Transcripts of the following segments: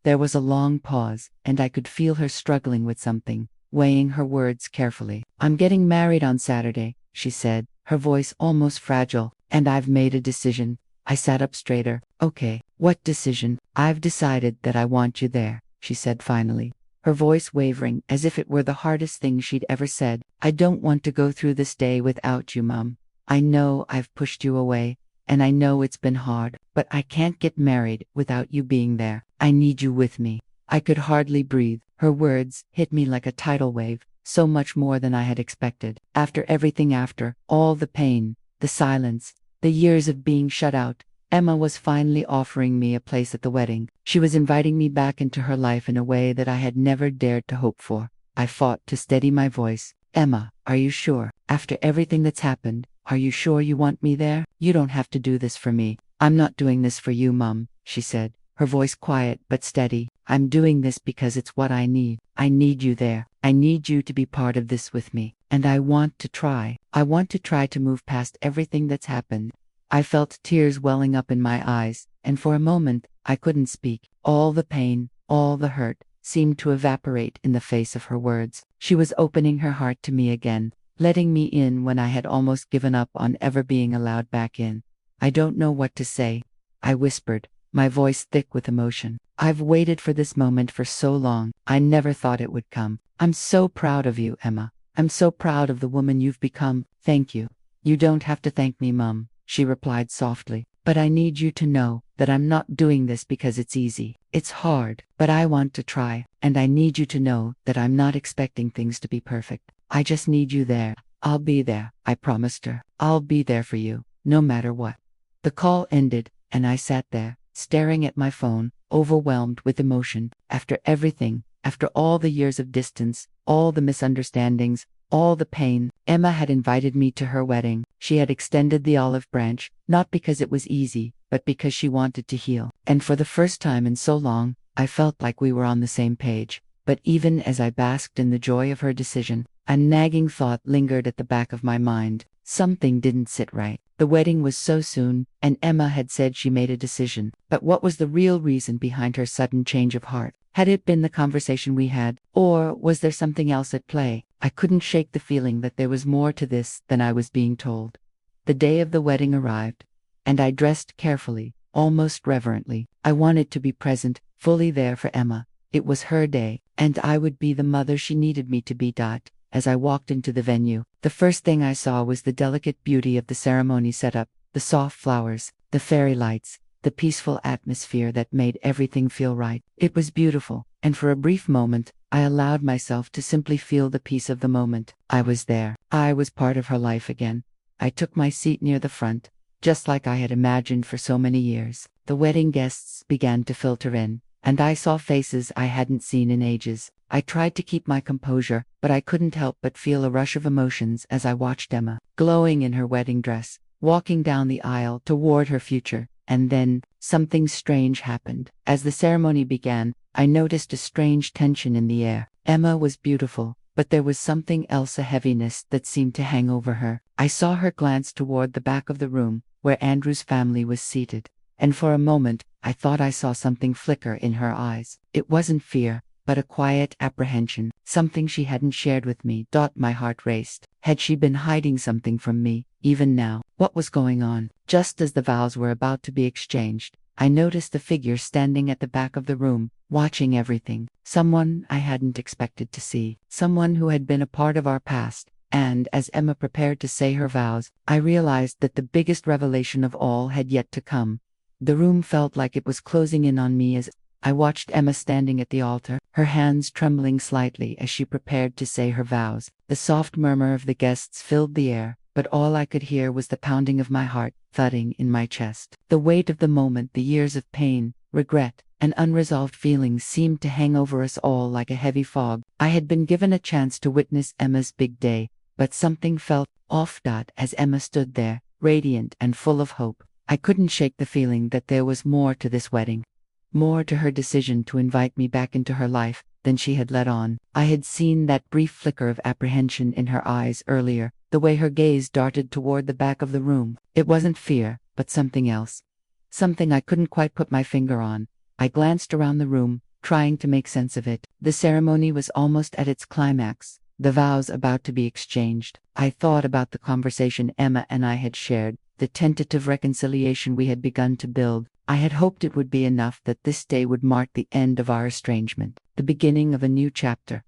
There was a long pause, and I could feel her struggling with something, weighing her words carefully. "I'm getting married on Saturday," she said, her voice almost fragile, "and I've made a decision." I sat up straighter. "Okay, what decision?" "I've decided that I want you there," she said finally, her voice wavering as if it were the hardest thing she'd ever said. "I don't want to go through this day without you, Mum. I know I've pushed you away, and I know it's been hard, but I can't get married without you being there. I need you with me." I could hardly breathe. Her words hit me like a tidal wave, so much more than I had expected. After everything, after all the pain, the silence, the years of being shut out, Emma was finally offering me a place at the wedding. She was inviting me back into her life in a way that I had never dared to hope for. I fought to steady my voice. "Emma, are you sure? After everything that's happened, are you sure you want me there? You don't have to do this for me." "I'm not doing this for you, Mum," she said, her voice quiet but steady. "I'm doing this because it's what I need. I need you there. I need you to be part of this with me. And I want to try. I want to try to move past everything that's happened." I felt tears welling up in my eyes, and for a moment, I couldn't speak. All the pain, all the hurt, seemed to evaporate in the face of her words. She was opening her heart to me again, letting me in when I had almost given up on ever being allowed back in. "I don't know what to say," I whispered, my voice thick with emotion. "I've waited for this moment for so long. I never thought it would come. I'm so proud of you, Emma. I'm so proud of the woman you've become. Thank you." "You don't have to thank me, Mum," she replied softly. "But I need you to know that I'm not doing this because it's easy. It's hard, but I want to try, and I need you to know that I'm not expecting things to be perfect. I just need you there." "I'll be there," I promised her. "I'll be there for you, no matter what." The call ended, and I sat there, staring at my phone, overwhelmed with emotion. After everything, after all the years of distance, all the misunderstandings, all the pain, Emma had invited me to her wedding. She had extended the olive branch, not because it was easy, but because she wanted to heal. And for the first time in so long, I felt like we were on the same page. But even as I basked in the joy of her decision, a nagging thought lingered at the back of my mind. Something didn't sit right. The wedding was so soon, and Emma had said she made a decision. But what was the real reason behind her sudden change of heart? Had it been the conversation we had, or was there something else at play? I couldn't shake the feeling that there was more to this than I was being told. The day of the wedding arrived, and I dressed carefully, almost reverently. I wanted to be present, fully there for Emma. It was her day, and I would be the mother she needed me to be. As I walked into the venue, the first thing I saw was the delicate beauty of the ceremony setup, the soft flowers, the fairy lights, the peaceful atmosphere that made everything feel right. It was beautiful, and for a brief moment, I allowed myself to simply feel the peace of the moment. I was there. I was part of her life again. I took my seat near the front, just like I had imagined for so many years. The wedding guests began to filter in, and I saw faces I hadn't seen in ages. I tried to keep my composure, but I couldn't help but feel a rush of emotions as I watched Emma, glowing in her wedding dress, walking down the aisle toward her future. And then, something strange happened. As the ceremony began, I noticed a strange tension in the air. Emma was beautiful, but there was something else, a heaviness that seemed to hang over her. I saw her glance toward the back of the room, where Andrew's family was seated, and for a moment, I thought I saw something flicker in her eyes. It wasn't fear, but a quiet apprehension, something she hadn't shared with me. My heart raced. Had she been hiding something from me, even now? What was going on? Just as the vows were about to be exchanged, I noticed a figure standing at the back of the room, watching everything. Someone I hadn't expected to see. Someone who had been a part of our past. And as Emma prepared to say her vows, I realized that the biggest revelation of all had yet to come. The room felt like it was closing in on me as I watched Emma standing at the altar, her hands trembling slightly as she prepared to say her vows. The soft murmur of the guests filled the air, but all I could hear was the pounding of my heart, thudding in my chest. The weight of the moment, the years of pain, regret, and unresolved feelings seemed to hang over us all like a heavy fog. I had been given a chance to witness Emma's big day, but something felt off. As Emma stood there, radiant and full of hope, I couldn't shake the feeling that there was more to this wedding. More to her decision to invite me back into her life than she had let on. I had seen that brief flicker of apprehension in her eyes earlier, the way her gaze darted toward the back of the room. It wasn't fear, but something else. Something I couldn't quite put my finger on. I glanced around the room, trying to make sense of it. The ceremony was almost at its climax, the vows about to be exchanged. I thought about the conversation Emma and I had shared, the tentative reconciliation we had begun to build. I had hoped it would be enough, that this day would mark the end of our estrangement, the beginning of a new chapter.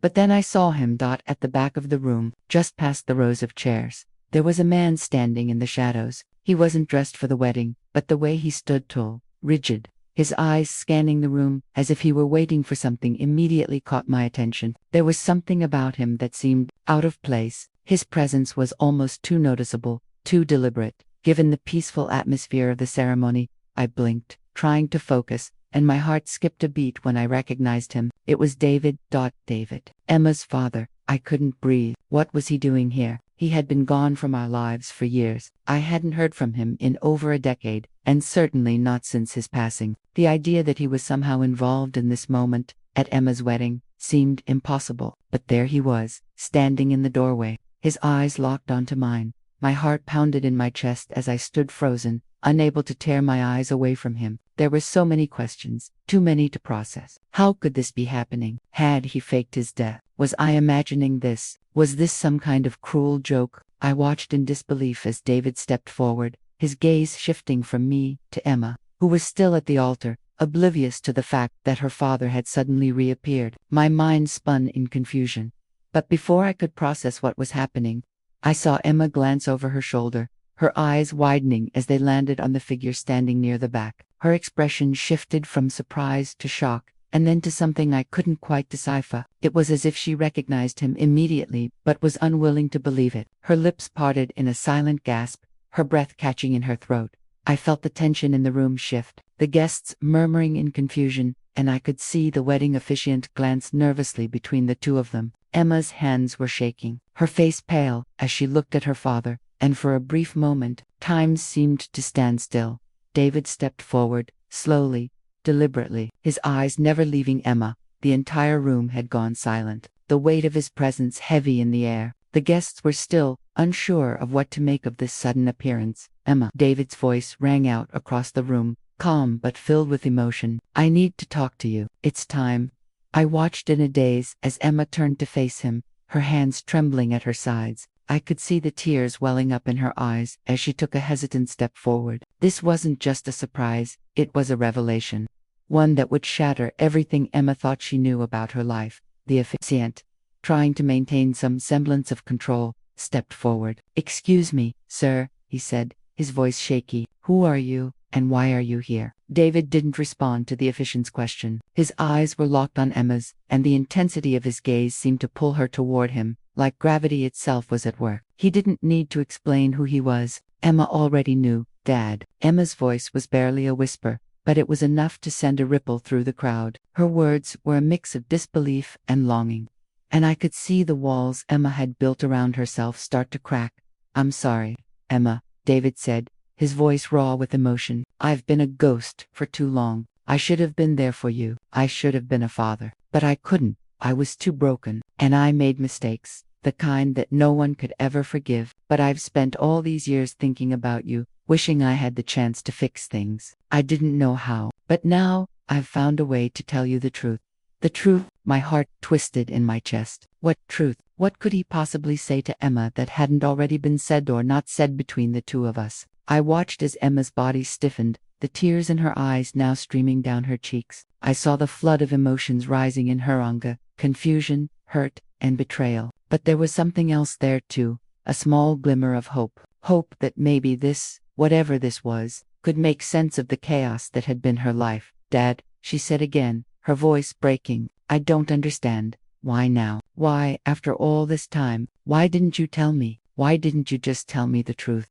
But then I saw him at the back of the room, just past the rows of chairs. There was a man standing in the shadows. He wasn't dressed for the wedding, but the way he stood tall, rigid, his eyes scanning the room as if he were waiting for something, immediately caught my attention. There was something about him that seemed out of place. His presence was almost too noticeable, too deliberate. Given the peaceful atmosphere of the ceremony, I blinked, trying to focus, and my heart skipped a beat when I recognized him. It was David. David, Emma's father. I couldn't breathe. What was he doing here? He had been gone from our lives for years. I hadn't heard from him in over a decade, and certainly not since his passing. The idea that he was somehow involved in this moment, at Emma's wedding, seemed impossible. But there he was, standing in the doorway, his eyes locked onto mine. My heart pounded in my chest as I stood frozen, unable to tear my eyes away from him. There were so many questions, too many to process. How could this be happening? Had he faked his death? Was I imagining this? Was this some kind of cruel joke? I watched in disbelief as David stepped forward, his gaze shifting from me to Emma, who was still at the altar, oblivious to the fact that her father had suddenly reappeared. My mind spun in confusion. But before I could process what was happening, I saw Emma glance over her shoulder, her eyes widening as they landed on the figure standing near the back. Her expression shifted from surprise to shock, and then to something I couldn't quite decipher. It was as if she recognized him immediately, but was unwilling to believe it. Her lips parted in a silent gasp, her breath catching in her throat. I felt the tension in the room shift, the guests murmuring in confusion, and I could see the wedding officiant glance nervously between the two of them. Emma's hands were shaking, her face pale, as she looked at her father, and for a brief moment, time seemed to stand still. David stepped forward, slowly, deliberately, his eyes never leaving Emma. The entire room had gone silent, the weight of his presence heavy in the air. The guests were still, unsure of what to make of this sudden appearance. Emma, David's voice rang out across the room, calm but filled with emotion. I need to talk to you. It's time. I watched in a daze as Emma turned to face him, her hands trembling at her sides. I could see the tears welling up in her eyes as she took a hesitant step forward. This wasn't just a surprise, it was a revelation. One that would shatter everything Emma thought she knew about her life. The officiant, trying to maintain some semblance of control, stepped forward. "Excuse me, sir," he said, his voice shaky. "Who are you, and why are you here?" David didn't respond to the officiant's question. His eyes were locked on Emma's, and the intensity of his gaze seemed to pull her toward him, like gravity itself was at work. He didn't need to explain who he was. Emma already knew. "Dad." Emma's voice was barely a whisper, but it was enough to send a ripple through the crowd. Her words were a mix of disbelief and longing, and I could see the walls Emma had built around herself start to crack. "I'm sorry, Emma," David said, his voice raw with emotion. "I've been a ghost for too long. I should have been there for you. I should have been a father. But I couldn't. I was too broken, and I made mistakes, the kind that no one could ever forgive. But I've spent all these years thinking about you, wishing I had the chance to fix things. I didn't know how. But now, I've found a way to tell you the truth." The truth. My heart twisted in my chest. What truth? What could he possibly say to Emma that hadn't already been said or not said between the two of us? I watched as Emma's body stiffened, the tears in her eyes now streaming down her cheeks. I saw the flood of emotions rising in her anger, confusion, hurt, and betrayal. But there was something else there too, a small glimmer of hope. Hope that maybe this, whatever this was, could make sense of the chaos that had been her life. "Dad," she said again, her voice breaking, "I don't understand. Why now? Why, after all this time, why didn't you tell me? Why didn't you just tell me the truth?"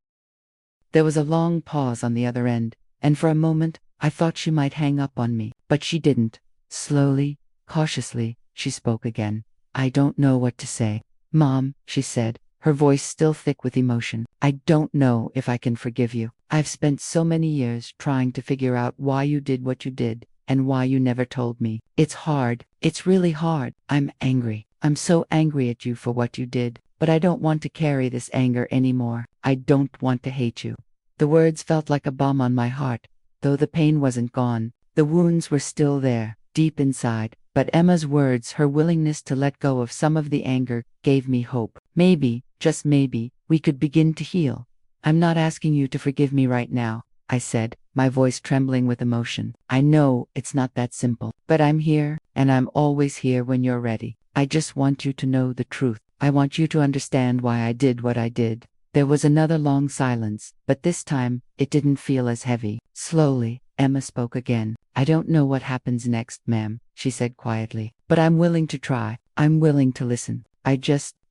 There was a long pause on the other end, and for a moment, I thought she might hang up on me. But she didn't. Slowly, cautiously, she spoke again. "I don't know what to say. Mom," she said, her voice still thick with emotion. "I don't know if I can forgive you. I've spent so many years trying to figure out why you did what you did, and why you never told me. It's hard. It's really hard. I'm angry. I'm so angry at you for what you did, but I don't want to carry this anger anymore. I don't want to hate you." The words felt like a bomb on my heart. Though the pain wasn't gone, the wounds were still there. deep inside. But Emma's words, her willingness to let go of some of the anger, gave me hope. Maybe, just maybe, we could begin to heal. I'm not asking you to forgive me right now, I said, my voice trembling with emotion. I know it's not that simple, but I'm here, and I'm always here when you're ready. I just want you to know the truth. I want you to understand why I did what I did. There was another long silence, but this time, it didn't feel as heavy. Slowly, Emma spoke again. I don't know what happens next, ma'am, she said quietly, but I'm willing to try. I'm willing to listen.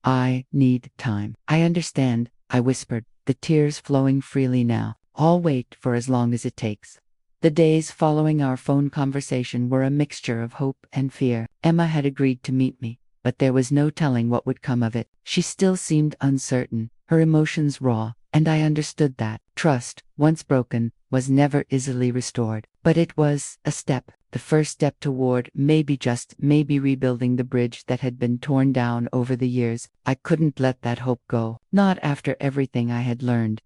I need time. I understand, I whispered, the tears flowing freely now. I'll wait for as long as it takes. The days following our phone conversation were a mixture of hope and fear. Emma had agreed to meet me, but there was no telling what would come of it. She still seemed uncertain, her emotions raw, and I understood that. Trust, once broken, was never easily restored. But it was a step, the first step toward maybe rebuilding the bridge that had been torn down over the years. I couldn't let that hope go. Not after everything I had learned.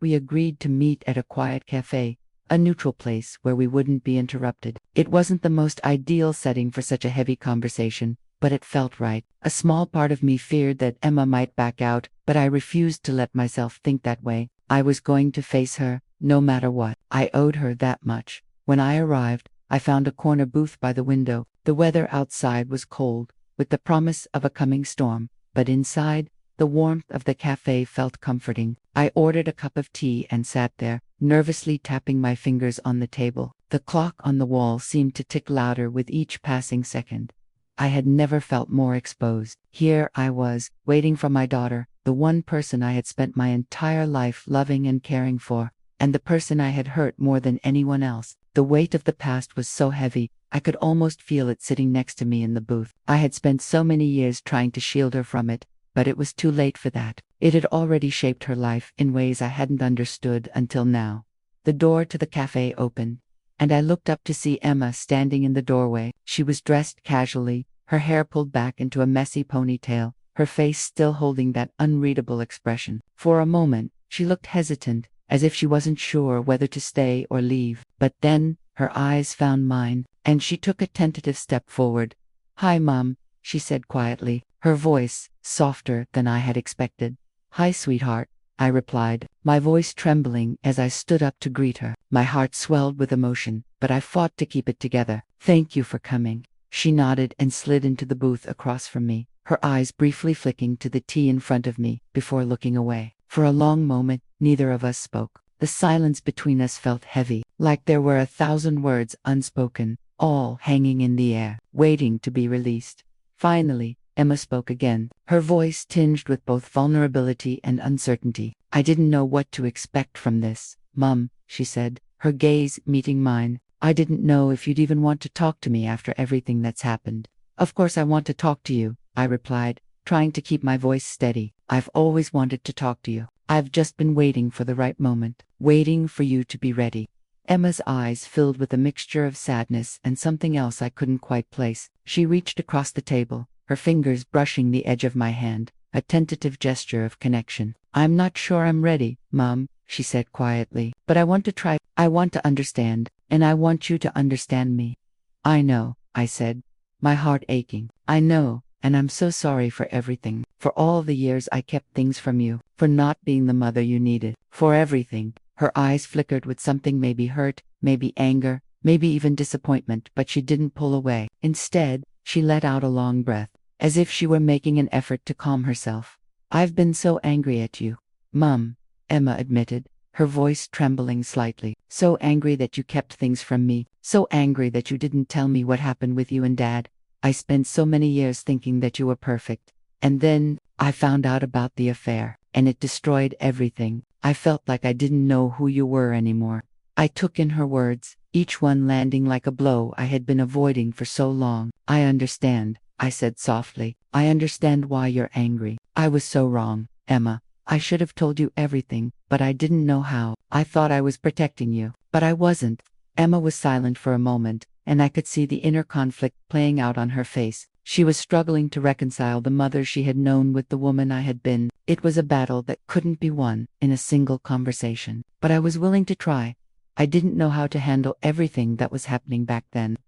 We agreed to meet at a quiet cafe, a neutral place where we wouldn't be interrupted. It wasn't the most ideal setting for such a heavy conversation, but it felt right. A small part of me feared that Emma might back out, but I refused to let myself think that way. I was going to face her, no matter what. I owed her that much. When I arrived, I found a corner booth by the window. The weather outside was cold, with the promise of a coming storm, but inside, the warmth of the cafe felt comforting. I ordered a cup of tea and sat there, nervously tapping my fingers on the table. The clock on the wall seemed to tick louder with each passing second. I had never felt more exposed. Here I was, waiting for my daughter, the one person I had spent my entire life loving and caring for, and the person I had hurt more than anyone else. The weight of the past was so heavy, I could almost feel it sitting next to me in the booth. I had spent so many years trying to shield her from it, but it was too late for that. It had already shaped her life in ways I hadn't understood until now. The door to the cafe opened, and I looked up to see Emma standing in the doorway. She was dressed casually, her hair pulled back into a messy ponytail, her face still holding that unreadable expression. For a moment, she looked hesitant, as if she wasn't sure whether to stay or leave. But then, her eyes found mine, and she took a tentative step forward. "Hi, Mom," she said quietly, her voice softer than I had expected. "Hi, sweetheart," I replied, my voice trembling as I stood up to greet her. My heart swelled with emotion, but I fought to keep it together. "Thank you for coming." She nodded and slid into the booth across from me, her eyes briefly flicking to the tea in front of me before looking away. For a long moment, neither of us spoke. The silence between us felt heavy, like there were 1,000 words unspoken, all hanging in the air, waiting to be released. Finally, Emma spoke again, her voice tinged with both vulnerability and uncertainty. "I didn't know what to expect from this, Mum," she said, her gaze meeting mine. "I didn't know if you'd even want to talk to me after everything that's happened." "Of course I want to talk to you," I replied, trying to keep my voice steady. "I've always wanted to talk to you. I've just been waiting for the right moment, waiting for you to be ready." Emma's eyes filled with a mixture of sadness and something else I couldn't quite place. She reached across the table, her fingers brushing the edge of my hand, a tentative gesture of connection. "I'm not sure I'm ready, Mom," she said quietly, "but I want to try. I want to understand, and I want you to understand me." "I know," I said, my heart aching. "I know, and I'm so sorry for everything, for all the years I kept things from you, for not being the mother you needed, for everything." Her eyes flickered with something, maybe hurt, maybe anger, maybe even disappointment, but she didn't pull away. Instead, she let out a long breath, as if she were making an effort to calm herself. "I've been so angry at you, Mum," Emma admitted, her voice trembling slightly. "So angry that you kept things from me, so angry that you didn't tell me what happened with you and Dad. I spent so many years thinking that you were perfect. And then, I found out about the affair, and it destroyed everything. I felt like I didn't know who you were anymore." I took in her words, each one landing like a blow I had been avoiding for so long. "I understand," I said softly. "I understand why you're angry. I was so wrong, Emma. I should have told you everything, but I didn't know how. I thought I was protecting you, but I wasn't." Emma was silent for a moment, and I could see the inner conflict playing out on her face. She was struggling to reconcile the mother she had known with the woman I had been. It was a battle that couldn't be won in a single conversation. But I was willing to try. I didn't know how to handle everything that was happening back then.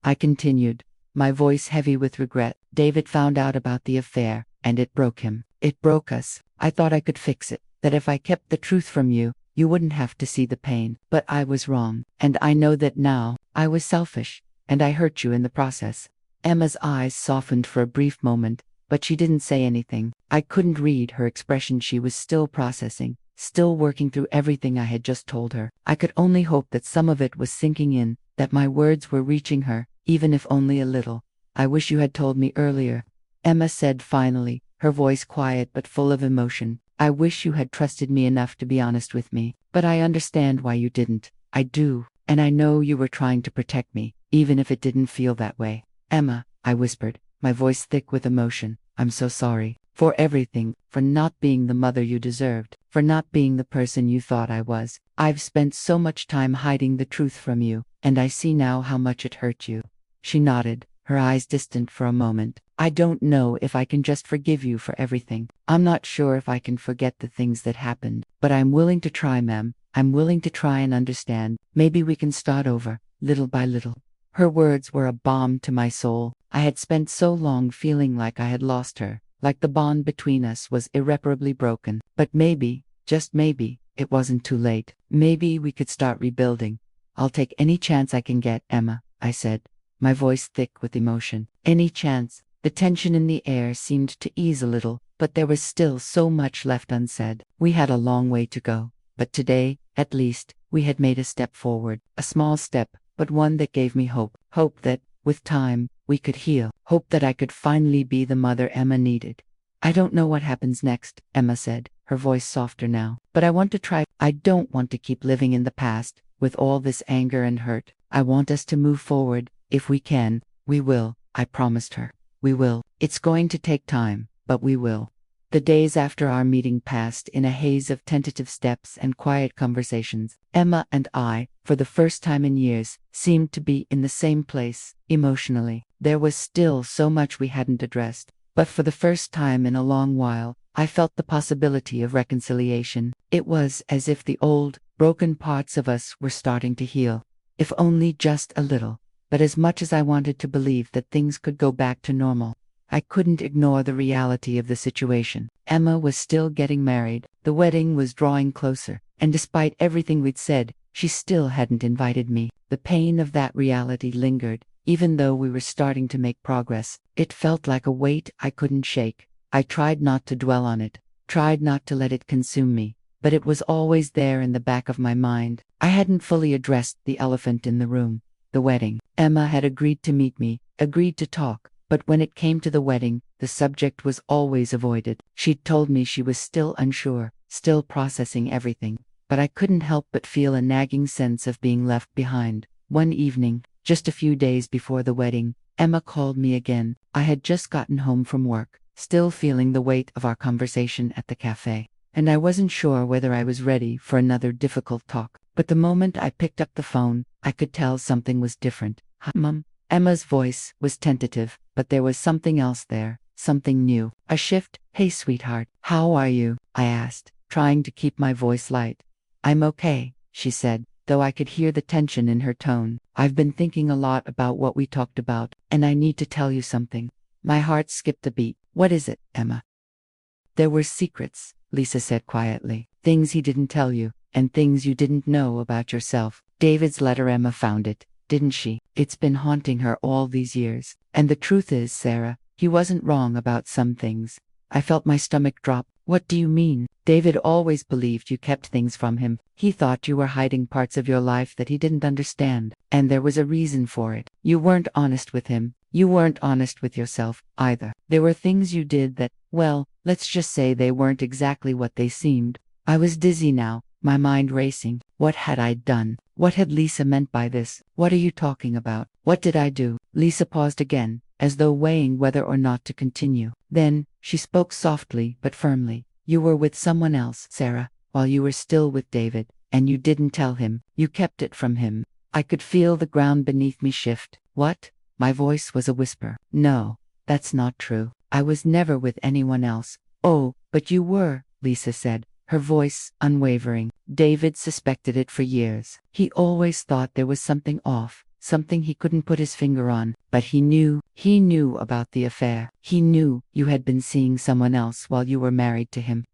I continued, my voice heavy with regret. David found out about the affair, and it broke him. It broke us. I thought I could fix it, that if I kept the truth from you, you wouldn't have to see the pain. But I was wrong, and I know that now. I was selfish, and I hurt you in the process. Emma's eyes softened for a brief moment, but she didn't say anything. I couldn't read her expression. She was still processing, still working through everything I had just told her. I could only hope that some of it was sinking in, that my words were reaching her, even if only a little. I wish you had told me earlier, Emma said finally, her voice quiet but full of emotion. I wish you had trusted me enough to be honest with me, but I understand why you didn't. I do, and I know you were trying to protect me, even if it didn't feel that way. Emma, I whispered, my voice thick with emotion, I'm so sorry. For everything, for not being the mother you deserved, for not being the person you thought I was. I've spent so much time hiding the truth from you, and I see now how much it hurt you. She nodded, her eyes distant for a moment. I don't know if I can just forgive you for everything. I'm not sure if I can forget the things that happened, but I'm willing to try, ma'am. I'm willing to try and understand. Maybe we can start over, little by little. Her words were a balm to my soul. I had spent so long feeling like I had lost her, like the bond between us was irreparably broken. But maybe, just maybe, it wasn't too late. Maybe we could start rebuilding. I'll take any chance I can get, Emma, I said, my voice thick with emotion. Any chance. The tension in the air seemed to ease a little, but there was still so much left unsaid. We had a long way to go, but today, at least, we had made a step forward. A small step, but one that gave me hope. Hope that, with time, we could heal. Hope that I could finally be the mother Emma needed. I don't know what happens next, Emma said, her voice softer now. But I want to try. I don't want to keep living in the past, with all this anger and hurt. I want us to move forward. If we can, we will, I promised her. We will. It's going to take time, but we will. The days after our meeting passed in a haze of tentative steps and quiet conversations. Emma and I, for the first time in years, seemed to be in the same place, emotionally. There was still so much we hadn't addressed, but for the first time in a long while, I felt the possibility of reconciliation. It was as if the old, broken parts of us were starting to heal, if only just a little. But as much as I wanted to believe that things could go back to normal, I couldn't ignore the reality of the situation. Emma was still getting married, the wedding was drawing closer, and despite everything we'd said, she still hadn't invited me. The pain of that reality lingered, even though we were starting to make progress. It felt like a weight I couldn't shake. I tried not to dwell on it, tried not to let it consume me, but it was always there in the back of my mind. I hadn't fully addressed the elephant in the room. The wedding. Emma had agreed to meet me, agreed to talk, but when it came to the wedding, the subject was always avoided. She'd told me she was still unsure, still processing everything, but I couldn't help but feel a nagging sense of being left behind. One evening, just a few days before the wedding, Emma called me again. I had just gotten home from work, still feeling the weight of our conversation at the cafe, and I wasn't sure whether I was ready for another difficult talk. But the moment I picked up the phone, I could tell something was different. Hi, Mum. Emma's voice was tentative, but there was something else there, something new, a shift. Hey, sweetheart, how are you? I asked, trying to keep my voice light. I'm okay, she said, though I could hear the tension in her tone. I've been thinking a lot about what we talked about, and I need to tell you something. My heart skipped a beat. What is it, Emma? There were secrets, Lisa said quietly, things he didn't tell you, and things you didn't know about yourself. David's letter. Emma found it, didn't she? It's been haunting her all these years. And the truth is, Sarah, he wasn't wrong about some things. I felt my stomach drop. What do you mean? David always believed you kept things from him. He thought you were hiding parts of your life that he didn't understand. And there was a reason for it. You weren't honest with him. You weren't honest with yourself, either. There were things you did that, well, let's just say they weren't exactly what they seemed. I was dizzy now, my mind racing. What had I done? What had Lisa meant by this? What are you talking about? What did I do? Lisa paused again, as though weighing whether or not to continue. Then, she spoke softly but firmly. You were with someone else, Sarah, while you were still with David, and you didn't tell him. You kept it from him. I could feel the ground beneath me shift. What? My voice was a whisper. No, that's not true. I was never with anyone else. Oh, but you were, Lisa said, her voice unwavering. David suspected it for years. He always thought there was something off, something he couldn't put his finger on, but he knew about the affair. He knew you had been seeing someone else while you were married to him.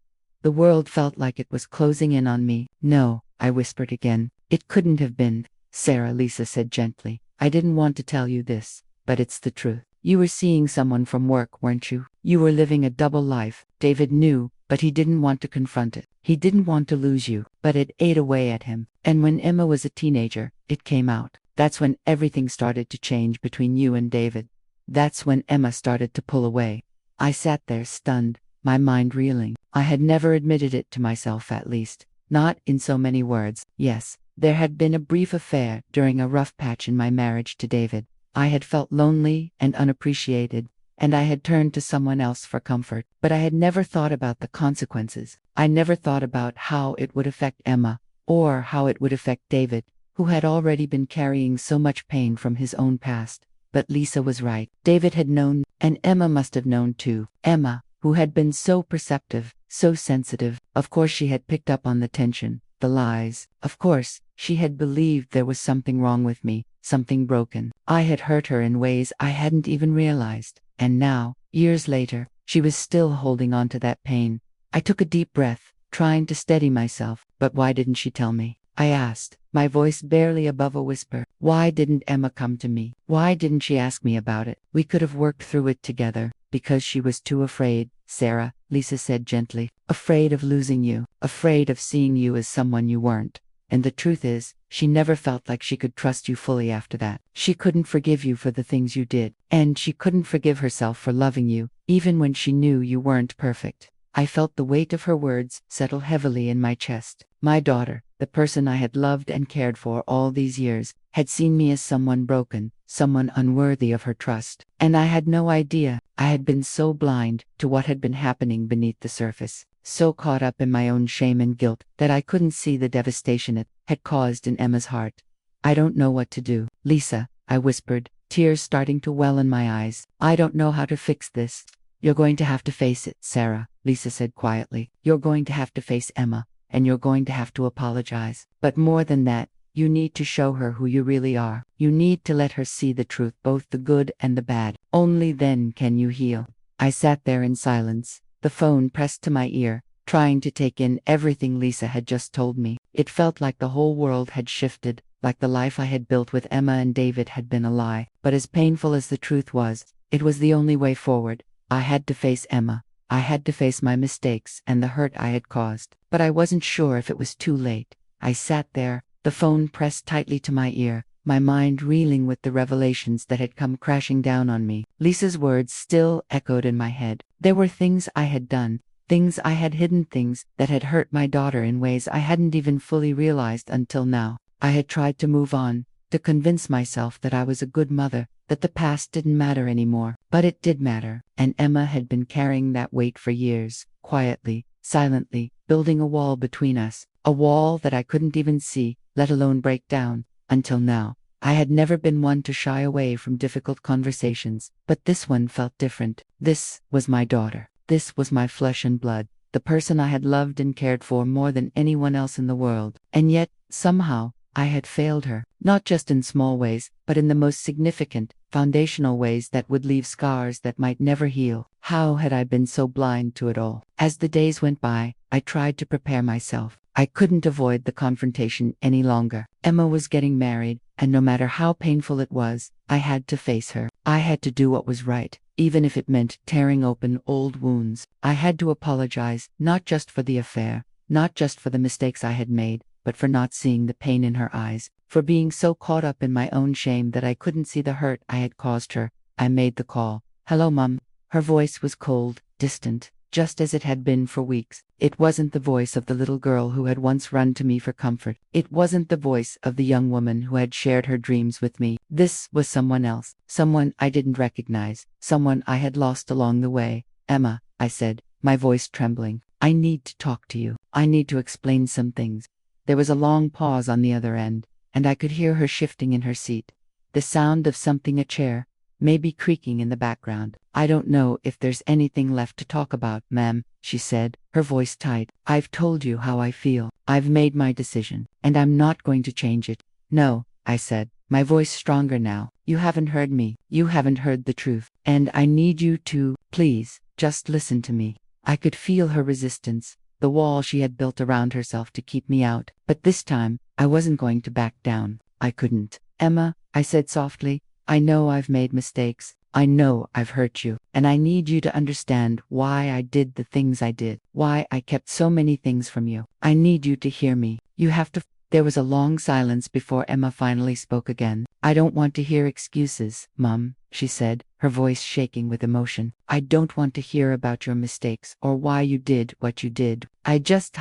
The world felt like it was closing in on me. No, I whispered again. It couldn't have been, Sarah, Lisa said gently. I didn't want to tell you this, but it's the truth. You were seeing someone from work, weren't you? You were living a double life. David knew, but he didn't want to confront it. He didn't want to lose you, but it ate away at him. And when Emma was a teenager, it came out. That's when everything started to change between you and David. That's when Emma started to pull away. I sat there stunned, my mind reeling. I had never admitted it to myself, at least. Not in so many words. Yes, there had been a brief affair during a rough patch in my marriage to David. I had felt lonely and unappreciated, and I had turned to someone else for comfort. But I had never thought about the consequences. I never thought about how it would affect Emma, or how it would affect David, who had already been carrying so much pain from his own past. But Lisa was right. David had known, and Emma must have known too. Emma, who had been so perceptive, so sensitive. Of course she had picked up on the tension, the lies. Of course, she had believed there was something wrong with me, something broken. I had hurt her in ways I hadn't even realized. And now, years later, she was still holding on to that pain. I took a deep breath, trying to steady myself. But why didn't she tell me? I asked, my voice barely above a whisper. Why didn't Emma come to me? Why didn't she ask me about it? We could have worked through it together. Because she was too afraid, Sarah, Lisa said gently. Afraid of losing you. Afraid of seeing you as someone you weren't. And the truth is, she never felt like she could trust you fully after that. She couldn't forgive you for the things you did. And she couldn't forgive herself for loving you, even when she knew you weren't perfect. I felt the weight of her words settle heavily in my chest. My daughter, the person I had loved and cared for all these years, had seen me as someone broken, someone unworthy of her trust. And I had no idea. I had been so blind to what had been happening beneath the surface, so caught up in my own shame and guilt, that I couldn't see the devastation it had caused in Emma's heart. I don't know what to do, Lisa, I whispered, tears starting to well in my eyes. I don't know how to fix this. You're going to have to face it, Sarah, Lisa said quietly. You're going to have to face Emma, and you're going to have to apologize. But more than that, you need to show her who you really are. You need to let her see the truth, both the good and the bad. Only then can you heal. I sat there in silence, the phone pressed to my ear, trying to take in everything Lisa had just told me. It felt like the whole world had shifted, like the life I had built with Emma and David had been a lie. But as painful as the truth was, it was the only way forward. I had to face Emma. I had to face my mistakes and the hurt I had caused. But I wasn't sure if it was too late. I sat there, the phone pressed tightly to my ear, my mind reeling with the revelations that had come crashing down on me. Lisa's words still echoed in my head. There were things I had done, things I had hidden, things that had hurt my daughter in ways I hadn't even fully realized until now. I had tried to move on, to convince myself that I was a good mother, that the past didn't matter anymore. But it did matter, and Emma had been carrying that weight for years, quietly, silently, building a wall between us, a wall that I couldn't even see, let alone break down. Until now, I had never been one to shy away from difficult conversations, but this one felt different. This was my daughter. This was my flesh and blood, the person I had loved and cared for more than anyone else in the world. And yet, somehow, I had failed her, not just in small ways, but in the most significant, foundational ways that would leave scars that might never heal. How had I been so blind to it all? As the days went by, I tried to prepare myself. I couldn't avoid the confrontation any longer. Emma was getting married, and no matter how painful it was, I had to face her. I had to do what was right, even if it meant tearing open old wounds. I had to apologize, not just for the affair, not just for the mistakes I had made, but for not seeing the pain in her eyes, for being so caught up in my own shame that I couldn't see the hurt I had caused her. I made the call. "Hello, Mum." Her voice was cold, distant, just as it had been for weeks. It wasn't the voice of the little girl who had once run to me for comfort. It wasn't the voice of the young woman who had shared her dreams with me. This was someone else, someone I didn't recognize, someone I had lost along the way. "Emma," I said, my voice trembling, "I need to talk to you. I need to explain some things." There was a long pause on the other end, and I could hear her shifting in her seat. The sound of something, a chair, maybe creaking in the background. "I don't know if there's anything left to talk about, ma'am," she said, her voice tight. "I've told you how I feel. I've made my decision, and I'm not going to change it." "No," I said, my voice stronger now. You haven't heard me. You haven't heard the truth. And I need you to, please, just listen to me. I could feel her resistance, the wall she had built around herself to keep me out. But this time, I wasn't going to back down. I couldn't. Emma, I said softly, I know I've made mistakes. I know I've hurt you. And I need you to understand why I did the things I did. Why I kept so many things from you. I need you to hear me. You have to. There was a long silence before Emma finally spoke again. I don't want to hear excuses, Mum, she said, her voice shaking with emotion. I don't want to hear about your mistakes or why you did what you did. I just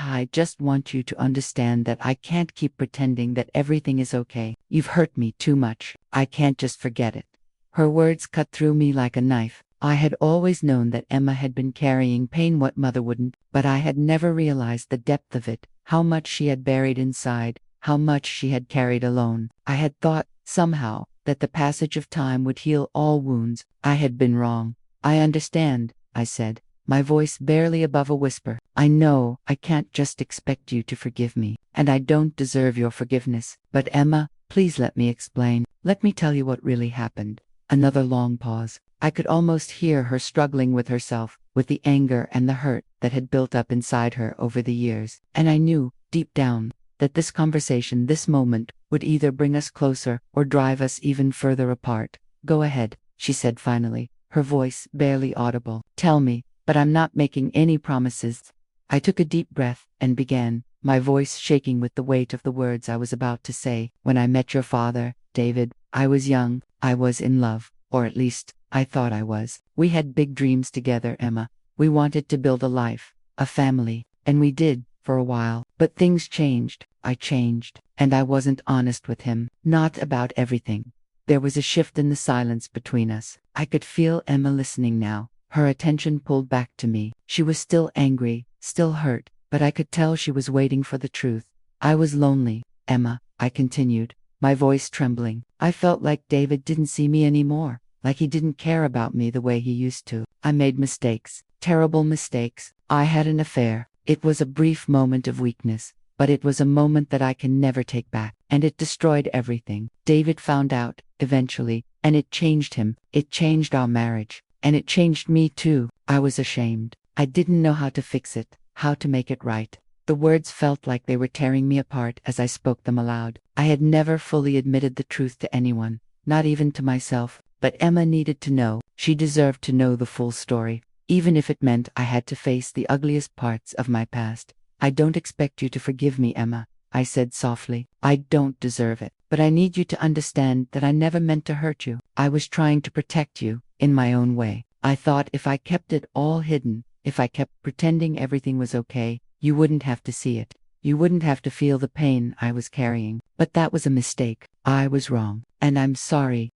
want you to understand that I can't keep pretending that everything is okay. You've hurt me too much. I can't just forget it. Her words cut through me like a knife. I had always known that Emma had been carrying pain what mother wouldn't, but I had never realized the depth of it, how much she had buried inside, how much she had carried alone. I had thought, somehow, that the passage of time would heal all wounds. I had been wrong. I understand, I said, my voice barely above a whisper. I know I can't just expect you to forgive me, and I don't deserve your forgiveness. But Emma, please let me explain. Let me tell you what really happened. Another long pause. I could almost hear her struggling with herself, with the anger and the hurt that had built up inside her over the years. And I knew, deep down, that this conversation, this moment, would either bring us closer or drive us even further apart. Go ahead, she said finally, her voice barely audible. Tell me, but I'm not making any promises. I took a deep breath and began, my voice shaking with the weight of the words I was about to say. When I met your father, David, I was young, I was in love, or at least, I thought I was. We had big dreams together, Emma. We wanted to build a life, a family, and we did, for a while. But things changed. I changed, and I wasn't honest with him. Not about everything. There was a shift in the silence between us. I could feel Emma listening now, her attention pulled back to me. She was still angry, still hurt, but I could tell she was waiting for the truth. I was lonely, Emma, I continued, my voice trembling. I felt like David didn't see me anymore, like he didn't care about me the way he used to. I made mistakes, terrible mistakes. I had an affair. It was a brief moment of weakness, but it was a moment that I can never take back, and it destroyed everything. David found out, eventually, and it changed him. It changed our marriage, and it changed me too. I was ashamed. I didn't know how to fix it, how to make it right. The words felt like they were tearing me apart as I spoke them aloud. I had never fully admitted the truth to anyone, not even to myself, but Emma needed to know. She deserved to know the full story, even if it meant I had to face the ugliest parts of my past. I don't expect you to forgive me, Emma, I said softly. I don't deserve it, but I need you to understand that I never meant to hurt you. I was trying to protect you, in my own way. I thought if I kept it all hidden, if I kept pretending everything was okay, you wouldn't have to see it. You wouldn't have to feel the pain I was carrying. But that was a mistake. I was wrong. And I'm sorry.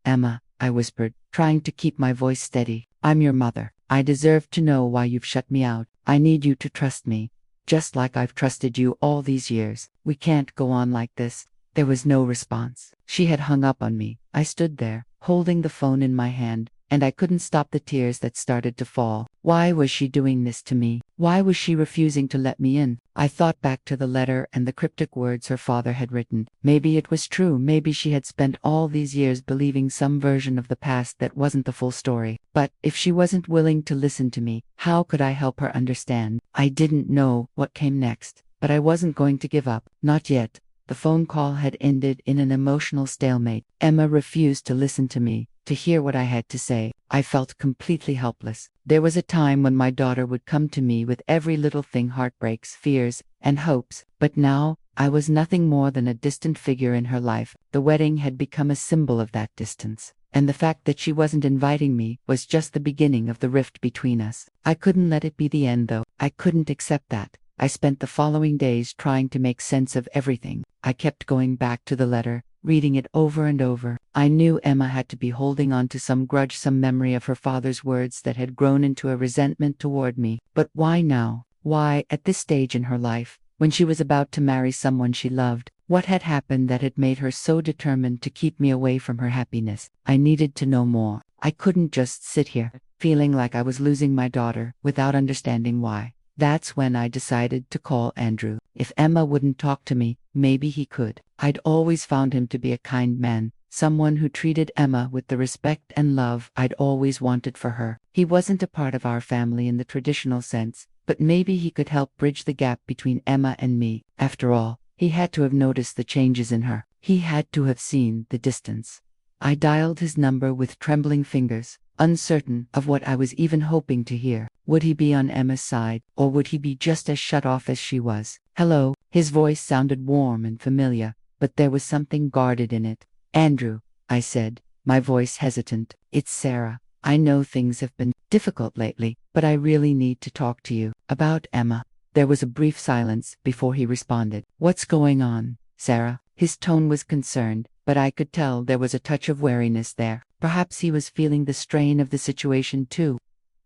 Emma, I whispered, trying to keep my voice steady. I'm your mother. I deserve to know why you've shut me out. I need you to trust me, just like I've trusted you all these years. We can't go on like this. There was no response. She had hung up on me. I stood there, holding the phone in my hand, and I couldn't stop the tears that started to fall. Why was she doing this to me? Why was she refusing to let me in? I thought back to the letter and the cryptic words her father had written. Maybe it was true. Maybe she had spent all these years believing some version of the past that wasn't the full story. But if she wasn't willing to listen to me, how could I help her understand? I didn't know what came next, but I wasn't going to give up. Not yet. The phone call had ended in an emotional stalemate. Emma refused to listen to me, to hear what I had to say. I felt completely helpless. There was a time when my daughter would come to me with every little thing, heartbreaks, fears, and hopes, but now, I was nothing more than a distant figure in her life. The wedding had become a symbol of that distance, and the fact that she wasn't inviting me was just the beginning of the rift between us. I couldn't let it be the end, though. I couldn't accept that. I spent the following days trying to make sense of everything. I kept going back to the letter, reading it over and over. I knew Emma had to be holding on to some grudge, some memory of her father's words that had grown into a resentment toward me. But why now? Why, at this stage in her life, when she was about to marry someone she loved? What had happened that had made her so determined to keep me away from her happiness? I needed to know more. I couldn't just sit here, feeling like I was losing my daughter, without understanding why. That's when I decided to call Andrew. If Emma wouldn't talk to me, maybe he could. I'd always found him to be a kind man, someone who treated Emma with the respect and love I'd always wanted for her. He wasn't a part of our family in the traditional sense, but maybe he could help bridge the gap between Emma and me. After all, he had to have noticed the changes in her. He had to have seen the distance. I dialed his number with trembling fingers, uncertain of what I was even hoping to hear. Would he be on Emma's side, or would he be just as shut off as she was? Hello. His voice sounded warm and familiar, but there was something guarded in it. Andrew, I said, my voice hesitant. It's Sarah. I know things have been difficult lately, but I really need to talk to you about Emma. There was a brief silence before he responded. What's going on, Sarah? His tone was concerned, but I could tell there was a touch of wariness there. Perhaps he was feeling the strain of the situation too.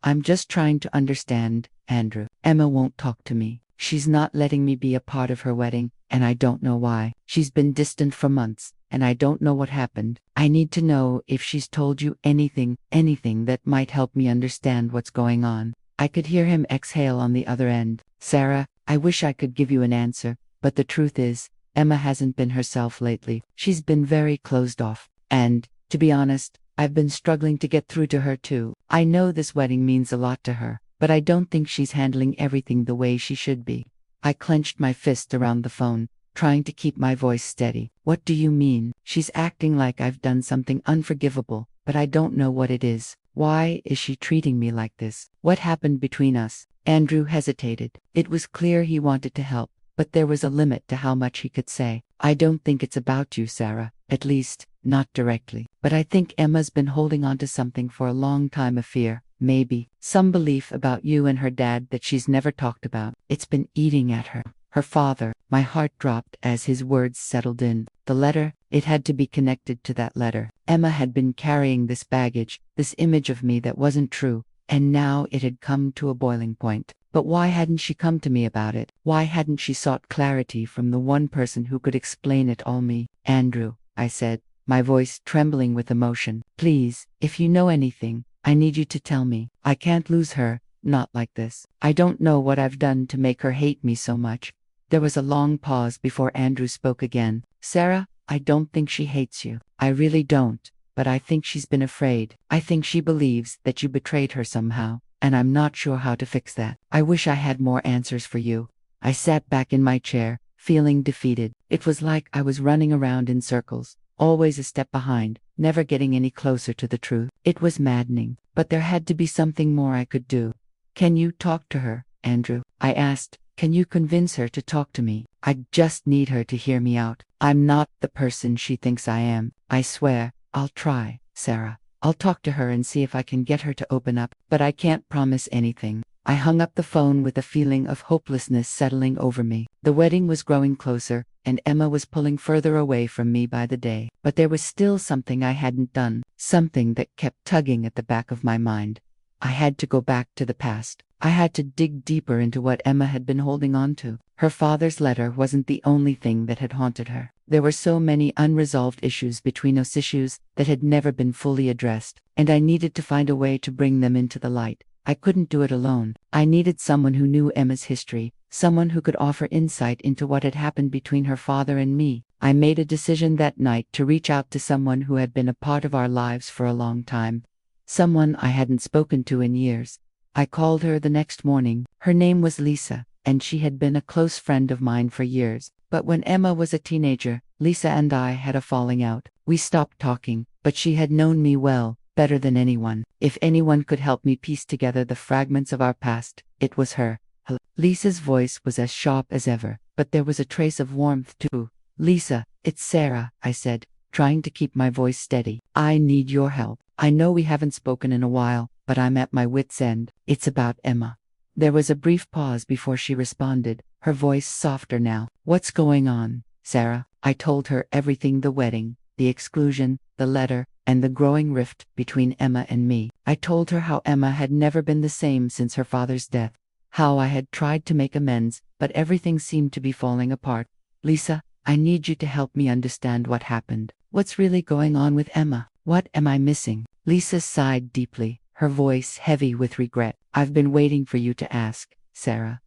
I'm just trying to understand, Andrew. Emma won't talk to me. She's not letting me be a part of her wedding, and I don't know why. She's been distant for months, and I don't know what happened. I need to know if she's told you anything that might help me understand what's going on. I could hear him exhale on the other end. Sarah, I wish I could give you an answer, but the truth is, Emma hasn't been herself lately. She's been very closed off. And, to be honest, I've been struggling to get through to her too. I know this wedding means a lot to her, but I don't think she's handling everything the way she should be. I clenched my fist around the phone, trying to keep my voice steady. What do you mean? She's acting like I've done something unforgivable, but I don't know what it is. Why is she treating me like this? What happened between us? Andrew hesitated. It was clear he wanted to help, but there was a limit to how much he could say. I don't think it's about you, Sarah. At least, not directly. But I think Emma's been holding on to something for a long time, a fear. Maybe some belief about you and her dad that she's never talked about. It's been eating at her. Her father. My heart dropped as his words settled in. The letter, it had to be connected to that letter. Emma had been carrying this baggage, this image of me that wasn't true, and now it had come to a boiling point. But why hadn't she come to me about it? Why hadn't she sought clarity from the one person who could explain it all? Me. Andrew, I said, my voice trembling with emotion. Please, if you know anything, I need you to tell me. I can't lose her, not like this. I don't know what I've done to make her hate me so much. There was a long pause before Andrew spoke again. Sarah, I don't think she hates you. I really don't, but I think she's been afraid. I think she believes that you betrayed her somehow, and I'm not sure how to fix that. I wish I had more answers for you. I sat back in my chair, feeling defeated. It was like I was running around in circles, always a step behind, never getting any closer to the truth. It was maddening, but there had to be something more I could do. Can you talk to her, Andrew? I asked. Can you convince her to talk to me? I just need her to hear me out. I'm not the person she thinks I am. I swear, I'll try, Sarah. I'll talk to her and see if I can get her to open up, but I can't promise anything. I hung up the phone with a feeling of hopelessness settling over me. The wedding was growing closer, and Emma was pulling further away from me by the day. But there was still something I hadn't done, something that kept tugging at the back of my mind. I had to go back to the past. I had to dig deeper into what Emma had been holding on to. Her father's letter wasn't the only thing that had haunted her. There were so many unresolved issues between us, issues that had never been fully addressed, and I needed to find a way to bring them into the light. I couldn't do it alone. I needed someone who knew Emma's history, someone who could offer insight into what had happened between her father and me. I made a decision that night to reach out to someone who had been a part of our lives for a long time, someone I hadn't spoken to in years. I called her the next morning. Her name was Lisa, and she had been a close friend of mine for years. But when Emma was a teenager, Lisa and I had a falling out. We stopped talking, but she had known me well, better than anyone. If anyone could help me piece together the fragments of our past, it was her. Lisa's voice was as sharp as ever, but there was a trace of warmth too. Lisa, it's Sarah, I said, trying to keep my voice steady. I need your help. I know we haven't spoken in a while, but I'm at my wit's end. It's about Emma. There was a brief pause before she responded, her voice softer now. What's going on, Sarah? I told her everything: the wedding, the exclusion, the letter, and the growing rift between Emma and me. I told her how Emma had never been the same since her father's death, how I had tried to make amends, but everything seemed to be falling apart. Lisa, I need you to help me understand what happened. What's really going on with Emma? What am I missing? Lisa sighed deeply, her voice heavy with regret. I've been waiting for you to ask, Sarah.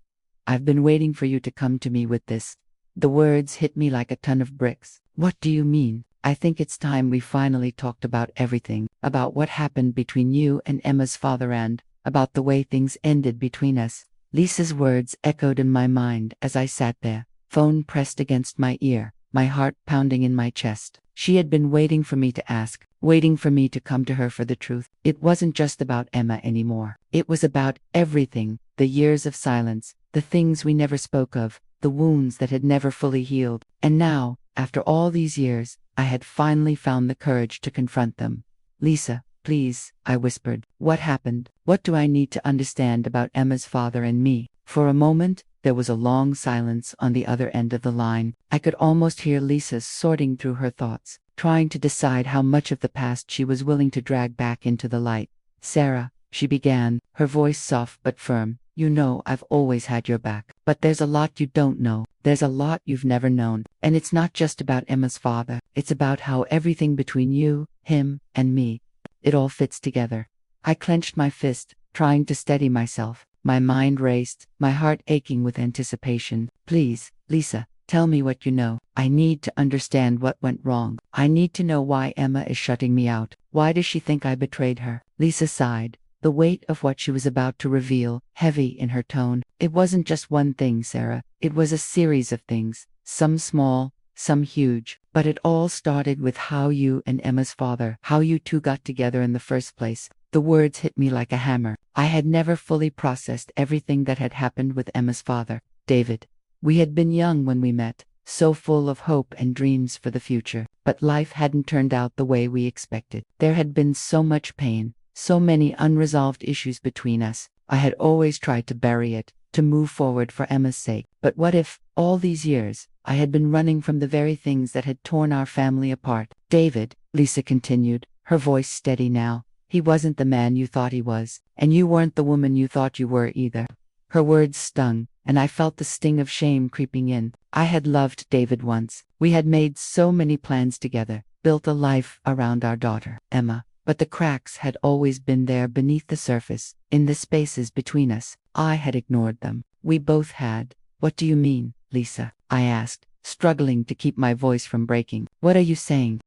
I've been waiting for you to come to me with this. The words hit me like a ton of bricks. What do you mean? I think it's time we finally talked about everything, about what happened between you and Emma's father and about the way things ended between us. Lisa's words echoed in my mind as I sat there, phone pressed against my ear, my heart pounding in my chest. She had been waiting for me to ask, waiting for me to come to her for the truth. It wasn't just about Emma anymore. It was about everything, the years of silence, the things we never spoke of, the wounds that had never fully healed. And now, after all these years, I had finally found the courage to confront them. Lisa, please, I whispered. What happened? What do I need to understand about Emma's father and me? For a moment, there was a long silence on the other end of the line. I could almost hear Lisa sorting through her thoughts, trying to decide how much of the past she was willing to drag back into the light. Sarah, she began, her voice soft but firm. You know I've always had your back. But there's a lot you don't know. There's a lot you've never known. And it's not just about Emma's father. It's about how everything between you, him, and me, it all fits together. I clenched my fist, trying to steady myself. My mind raced, my heart aching with anticipation. Please, Lisa, tell me what you know. I need to understand what went wrong. I need to know why Emma is shutting me out. Why does she think I betrayed her? Lisa sighed, the weight of what she was about to reveal heavy in her tone. It wasn't just one thing, Sarah. It was a series of things, some small, some huge. But it all started with how you and Emma's father, how you two got together in the first place. The words hit me like a hammer. I had never fully processed everything that had happened with Emma's father, David. We had been young when we met, so full of hope and dreams for the future. But life hadn't turned out the way we expected. There had been so much pain, so many unresolved issues between us. I had always tried to bury it, to move forward for Emma's sake. But what if, all these years, I had been running from the very things that had torn our family apart? David, Lisa continued, her voice steady now. He wasn't the man you thought he was, and you weren't the woman you thought you were either. Her words stung, and I felt the sting of shame creeping in. I had loved David once. We had made so many plans together, built a life around our daughter, Emma. But the cracks had always been there beneath the surface, in the spaces between us. I had ignored them. We both had. What do you mean, Lisa? I asked, struggling to keep my voice from breaking. What are you saying?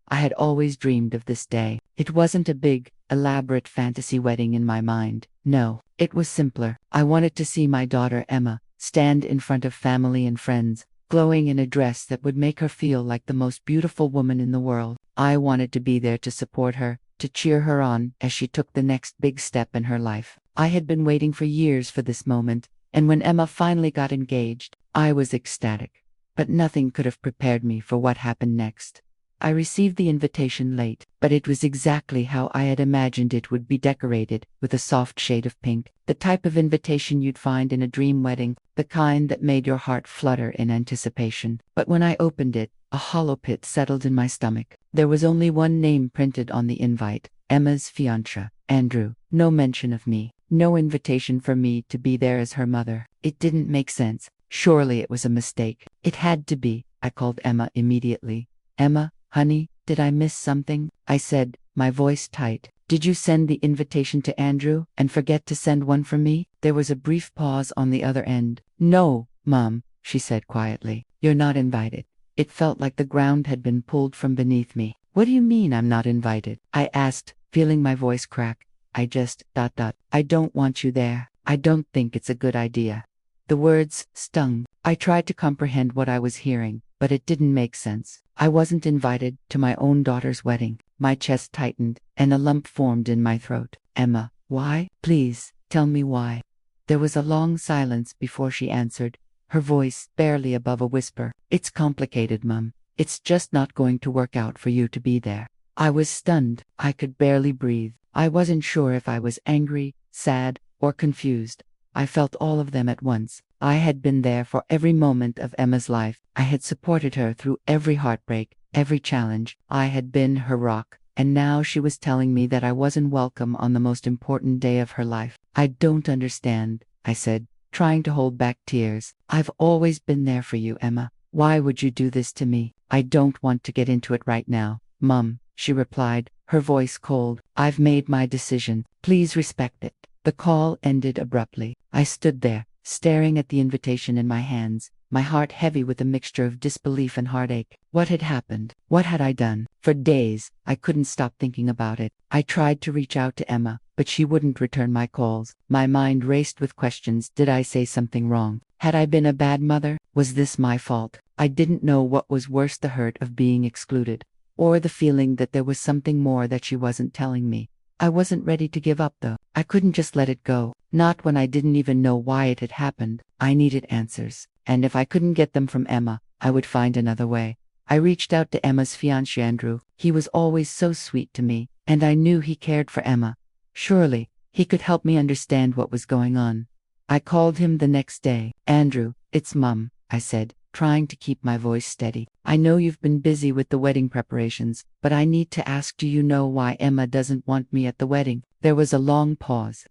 I had always dreamed of this day. It wasn't a big, elaborate fantasy wedding in my mind. No, it was simpler. I wanted to see my daughter Emma stand in front of family and friends, glowing in a dress that would make her feel like the most beautiful woman in the world. I wanted to be there to support her, to cheer her on as she took the next big step in her life. I had been waiting for years for this moment, and when Emma finally got engaged, I was ecstatic. But nothing could have prepared me for what happened next. I received the invitation late, but it was exactly how I had imagined it would be decorated, with a soft shade of pink, the type of invitation you'd find in a dream wedding, the kind that made your heart flutter in anticipation. But when I opened it, a hollow pit settled in my stomach. There was only one name printed on the invite, Emma's fiancé, Andrew. No mention of me, no invitation for me to be there as her mother. It didn't make sense. Surely it was a mistake. It had to be. I called Emma immediately. Emma, honey, did I miss something? I said, my voice tight. Did you send the invitation to Andrew and forget to send one for me? There was a brief pause on the other end. No, Mom, she said quietly. You're not invited. It felt like the ground had been pulled from beneath me. What do you mean I'm not invited? I asked, feeling my voice crack. I just, I don't want you there. I don't think it's a good idea. The words stung. I tried to comprehend what I was hearing, but it didn't make sense. I wasn't invited to my own daughter's wedding. My chest tightened, and a lump formed in my throat. Emma, why? Please, tell me why. There was a long silence before she answered, her voice barely above a whisper. It's complicated, Mum. It's just not going to work out for you to be there. I was stunned. I could barely breathe. I wasn't sure if I was angry, sad, or confused. I felt all of them at once. I had been there for every moment of Emma's life. I had supported her through every heartbreak, every challenge. I had been her rock. And now she was telling me that I wasn't welcome on the most important day of her life. I don't understand, I said, trying to hold back tears. I've always been there for you, Emma. Why would you do this to me? I don't want to get into it right now, Mum, she replied, her voice cold. I've made my decision. Please respect it. The call ended abruptly. I stood there, staring at the invitation in my hands, my heart heavy with a mixture of disbelief and heartache. What had happened? What had I done? For days, I couldn't stop thinking about it. I tried to reach out to Emma, but she wouldn't return my calls. My mind raced with questions. Did I say something wrong? Had I been a bad mother? Was this my fault? I didn't know what was worse, the hurt of being excluded, or the feeling that there was something more that she wasn't telling me. I wasn't ready to give up though. I couldn't just let it go, not when I didn't even know why it had happened. I needed answers, and if I couldn't get them from Emma, I would find another way. I reached out to Emma's fiancé Andrew. He was always so sweet to me, and I knew he cared for Emma. Surely, he could help me understand what was going on. I called him the next day. Andrew, it's Mum, I said, trying to keep my voice steady. I know you've been busy with the wedding preparations, but I need to ask, do you know why Emma doesn't want me at the wedding? There was a long pause.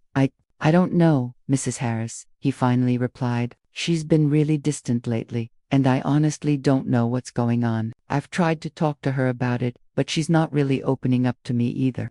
I don't know, Mrs. Harris, he finally replied. She's been really distant lately, and I honestly don't know what's going on. I've tried to talk to her about it, but she's not really opening up to me either.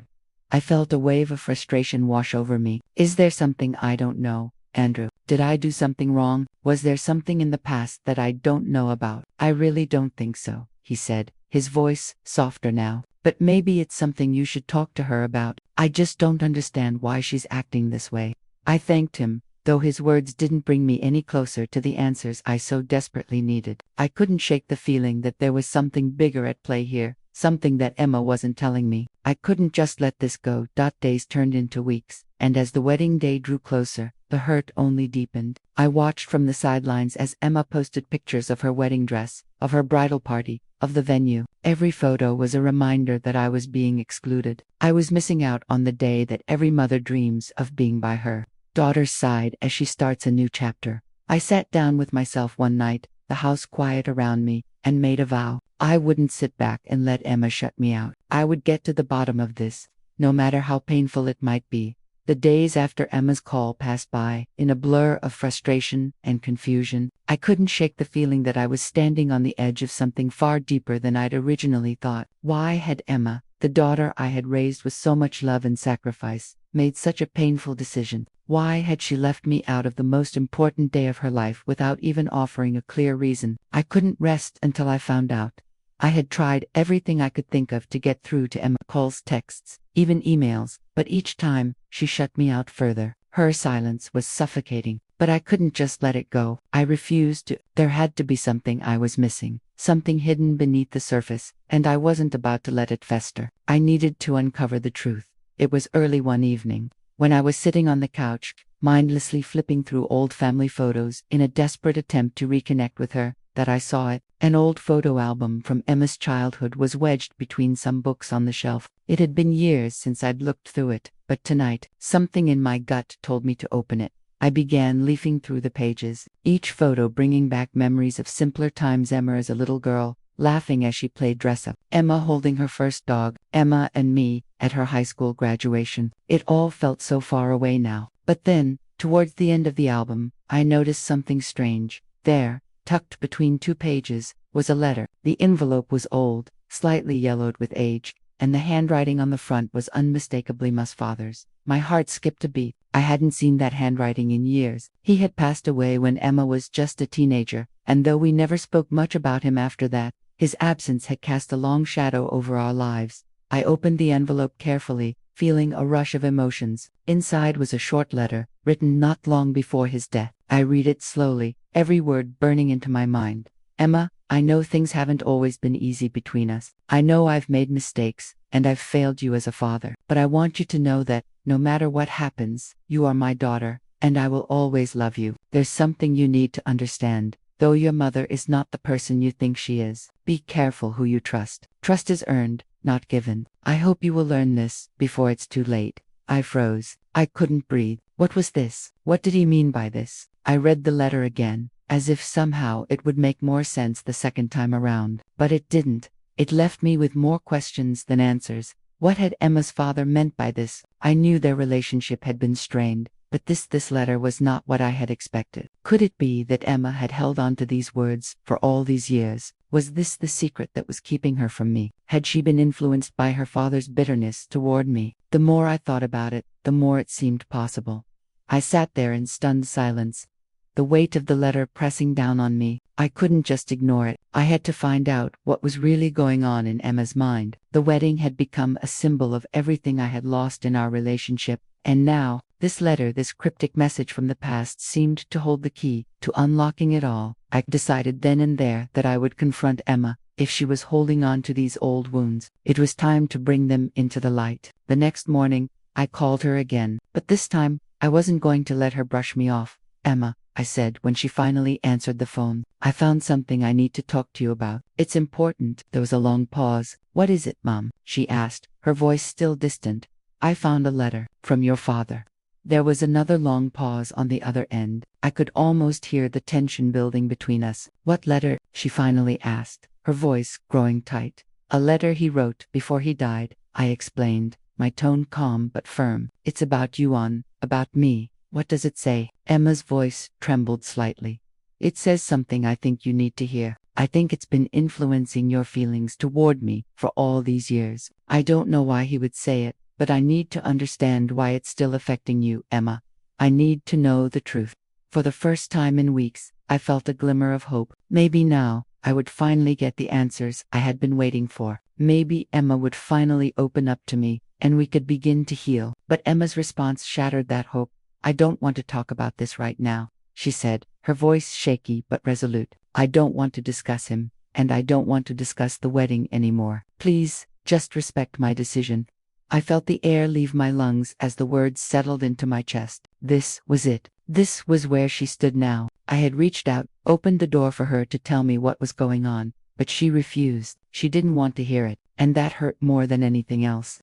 I felt a wave of frustration wash over me. Is there something I don't know, Andrew? Did I do something wrong? Was there something in the past that I don't know about? I really don't think so, he said, his voice softer now. But maybe it's something you should talk to her about. I just don't understand why she's acting this way. I thanked him, though his words didn't bring me any closer to the answers I so desperately needed. I couldn't shake the feeling that there was something bigger at play here, something that Emma wasn't telling me. I couldn't just let this go. Days turned into weeks, and as the wedding day drew closer, the hurt only deepened. I watched from the sidelines as Emma posted pictures of her wedding dress, of her bridal party, of the venue. Every photo was a reminder that I was being excluded. I was missing out on the day that every mother dreams of being by her daughter's side as she starts a new chapter. I sat down with myself one night, the house quiet around me, and made a vow. I wouldn't sit back and let Emma shut me out. I would get to the bottom of this, no matter how painful it might be. The days after Emma's call passed by, in a blur of frustration and confusion. I couldn't shake the feeling that I was standing on the edge of something far deeper than I'd originally thought. Why had Emma, the daughter I had raised with so much love and sacrifice, made such a painful decision? Why had she left me out of the most important day of her life without even offering a clear reason? I couldn't rest until I found out. I had tried everything I could think of to get through to Emma, calls, texts, even emails, but each time, she shut me out further. Her silence was suffocating, but I couldn't just let it go. I refused to. There had to be something I was missing, something hidden beneath the surface, and I wasn't about to let it fester. I needed to uncover the truth. It was early one evening, when I was sitting on the couch, mindlessly flipping through old family photos in a desperate attempt to reconnect with her, that I saw it. An old photo album from Emma's childhood was wedged between some books on the shelf. It had been years since I'd looked through it, but tonight, something in my gut told me to open it. I began leafing through the pages, each photo bringing back memories of simpler times. Emma as a little girl, laughing as she played dress-up. Emma holding her first dog. Emma and me, at her high school graduation. It all felt so far away now. But then, towards the end of the album, I noticed something strange. There, tucked between two pages, was a letter. The envelope was old, slightly yellowed with age, and the handwriting on the front was unmistakably Ma's father's. My heart skipped a beat. I hadn't seen that handwriting in years. He had passed away when Emma was just a teenager, and though we never spoke much about him after that, his absence had cast a long shadow over our lives. I opened the envelope carefully, feeling a rush of emotions. Inside was a short letter, written not long before his death. I read it slowly, every word burning into my mind. Emma, I know things haven't always been easy between us. I know I've made mistakes, and I've failed you as a father. But I want you to know that, no matter what happens, you are my daughter, and I will always love you. There's something you need to understand. Though your mother is not the person you think she is, be careful who you trust. Trust is earned, not given. I hope you will learn this before it's too late. I froze. I couldn't breathe. What was this? What did he mean by this? I read the letter again, as if somehow it would make more sense the second time around. But it didn't. It left me with more questions than answers. What had Emma's father meant by this? I knew their relationship had been strained, but this letter was not what I had expected. Could it be that Emma had held on to these words for all these years? Was this the secret that was keeping her from me? Had she been influenced by her father's bitterness toward me? The more I thought about it, the more it seemed possible. I sat there in stunned silence, the weight of the letter pressing down on me. I couldn't just ignore it. I had to find out what was really going on in Emma's mind. The wedding had become a symbol of everything I had lost in our relationship, and now, this letter, this cryptic message from the past, seemed to hold the key to unlocking it all. I decided then and there that I would confront Emma. If she was holding on to these old wounds, it was time to bring them into the light. The next morning, I called her again, but this time, I wasn't going to let her brush me off. "Emma," I said when she finally answered the phone, "I found something I need to talk to you about. It's important." There was a long pause. "What is it, Mom?" she asked, her voice still distant. "I found a letter from your father." There was another long pause on the other end. I could almost hear the tension building between us. "What letter?" she finally asked, her voice growing tight. "A letter he wrote before he died," I explained, my tone calm but firm. "It's about you, about me." "What does it say?" Emma's voice trembled slightly. "It says something I think you need to hear. I think it's been influencing your feelings toward me for all these years. I don't know why he would say it, but I need to understand why it's still affecting you, Emma. I need to know the truth." For the first time in weeks, I felt a glimmer of hope. Maybe now, I would finally get the answers I had been waiting for. Maybe Emma would finally open up to me, and we could begin to heal. But Emma's response shattered that hope. "I don't want to talk about this right now," she said, her voice shaky but resolute. "I don't want to discuss him, and I don't want to discuss the wedding anymore. Please, just respect my decision." I felt the air leave my lungs as the words settled into my chest. This was it. This was where she stood now. I had reached out, opened the door for her to tell me what was going on, but she refused. She didn't want to hear it, and that hurt more than anything else.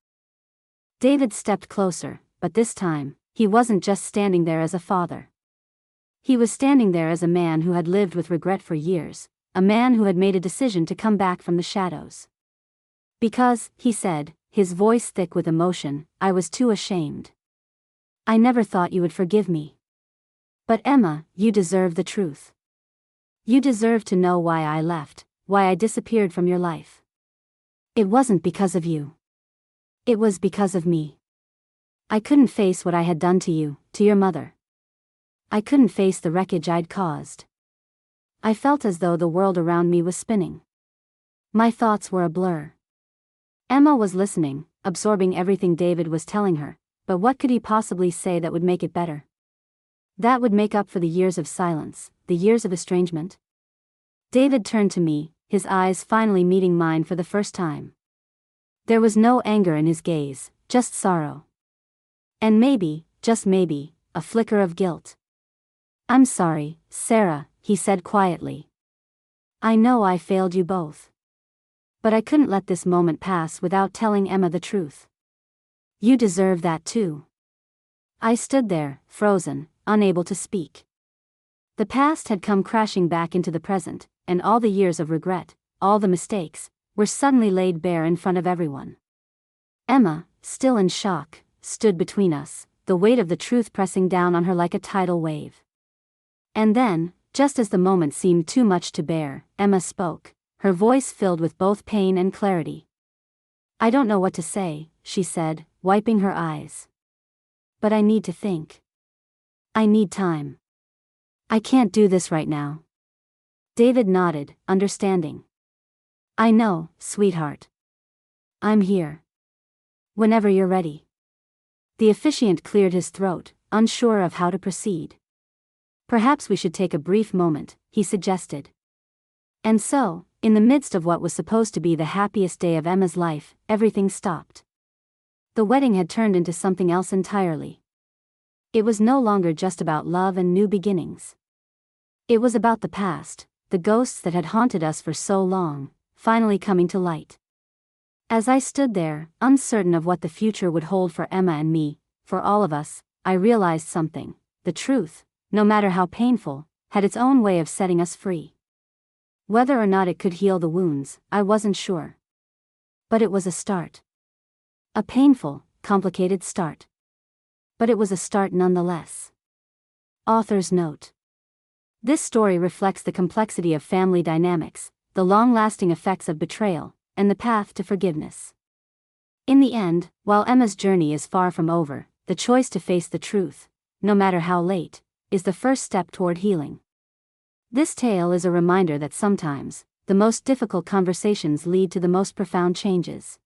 David stepped closer, but this time, he wasn't just standing there as a father. He was standing there as a man who had lived with regret for years, a man who had made a decision to come back from the shadows. "Because," he said, his voice thick with emotion, "I was too ashamed. I never thought you would forgive me. But Emma, you deserve the truth. You deserve to know why I left, why I disappeared from your life. It wasn't because of you. It was because of me. I couldn't face what I had done to you, to your mother. I couldn't face the wreckage I'd caused. I felt as though the world around me was spinning. My thoughts were a blur." Emma was listening, absorbing everything David was telling her, but what could he possibly say that would make it better? That would make up for the years of silence, the years of estrangement? David turned to me, his eyes finally meeting mine for the first time. There was no anger in his gaze, just sorrow. And maybe, just maybe, a flicker of guilt. "I'm sorry, Sarah," he said quietly. "I know I failed you both. But I couldn't let this moment pass without telling Emma the truth. You deserve that too." I stood there, frozen, unable to speak. The past had come crashing back into the present, and all the years of regret, all the mistakes, were suddenly laid bare in front of everyone. Emma, still in shock, stood between us, the weight of the truth pressing down on her like a tidal wave. And then, just as the moment seemed too much to bear, Emma spoke, her voice filled with both pain and clarity. "I don't know what to say," she said, wiping her eyes. "But I need to think. I need time. I can't do this right now." David nodded, understanding. "I know, sweetheart. I'm here. Whenever you're ready." The officiant cleared his throat, unsure of how to proceed. "Perhaps we should take a brief moment," he suggested. And so, in the midst of what was supposed to be the happiest day of Emma's life, everything stopped. The wedding had turned into something else entirely. It was no longer just about love and new beginnings. It was about the past, the ghosts that had haunted us for so long, finally coming to light. As I stood there, uncertain of what the future would hold for Emma and me, for all of us, I realized something. The truth, no matter how painful, had its own way of setting us free. Whether or not it could heal the wounds, I wasn't sure. But it was a start. A painful, complicated start. But it was a start nonetheless. Author's note. This story reflects the complexity of family dynamics, the long-lasting effects of betrayal, and the path to forgiveness. In the end, while Emma's journey is far from over, the choice to face the truth, no matter how late, is the first step toward healing. This tale is a reminder that sometimes, the most difficult conversations lead to the most profound changes.